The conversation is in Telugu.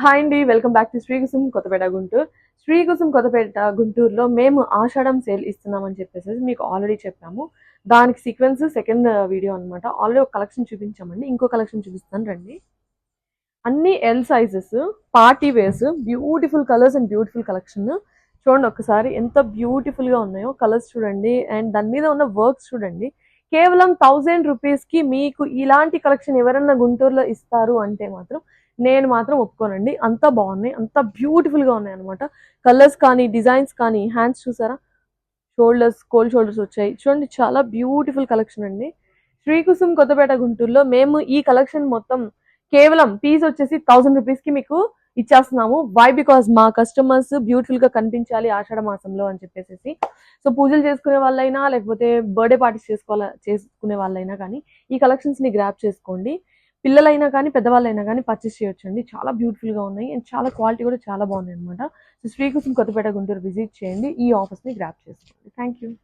హాయ్ అండి, welcome back to Srikusum Kothapeta Guntur. Srikusum Kothapeta గుంటూరులో మేము ఆషాఢం సేల్ ఇస్తున్నామని చెప్పేసి మీకు ఆల్రెడీ చెప్పాము. దానికి సీక్వెన్స్ సెకండ్ వీడియో అనమాట. ఆల్రెడీ ఒక కలెక్షన్ చూపించామండి, ఇంకో కలెక్షన్ చూపిస్తాను రండి. అన్ని L sizes, party wears, beautiful colours and beautiful collection. చూడండి ఒక్కసారి ఎంత బ్యూటిఫుల్ గా ఉన్నాయో కలర్స్ చూడండి, అండ్ దాని మీద ఉన్న వర్క్స్ చూడండి. కేవలం 1000 రూపీస్కి మీకు ఇలాంటి కలెక్షన్ ఎవరన్నా గుంటూరులో ఇస్తారు అంటే మాత్రం నేను మాత్రం ఒప్పుకోనండి. అంత బాగున్నాయి, అంత బ్యూటిఫుల్గా ఉన్నాయి అనమాట. కలర్స్ కానీ డిజైన్స్ కానీ, హ్యాండ్స్ చూసారా, షోల్డర్స్ కోల్డ్ షోల్డర్స్ వచ్చాయి చూడండి. చాలా బ్యూటిఫుల్ కలెక్షన్ అండి. శ్రీకుసుమ్ కొత్తపేట గుంటూరులో మేము ఈ కలెక్షన్ మొత్తం కేవలం పీస్ వచ్చేసి 1000 రూపీస్కి మీకు ఇచ్చేస్తున్నాము. వై బికాస్ మా కస్టమర్స్ బ్యూటిఫుల్ గా కనిపించాలి ఆషాఢ మాసంలో అని చెప్పేసి. సో పూజలు చేసుకునే వాళ్ళైనా లేకపోతే బర్త్డే పార్టీస్ చేసుకునే వాళ్ళైనా కానీ ఈ కలెక్షన్స్ ని గ్రాప్ చేసుకోండి. పిల్లలైనా కానీ పెద్దవాళ్ళైనా కానీ పర్చేస్ చేయొచ్చండి. చాలా బ్యూటిఫుల్ గా ఉన్నాయి అండ్ చాలా క్వాలిటీ కూడా చాలా బాగున్నాయి అనమాట. సో శ్రీకుసుమ్ కొత్తపేట గుంటూరు విజిట్ చేయండి, ఈ ఆఫర్స్ ని గ్రాప్ చేసుకోండి. Thank you.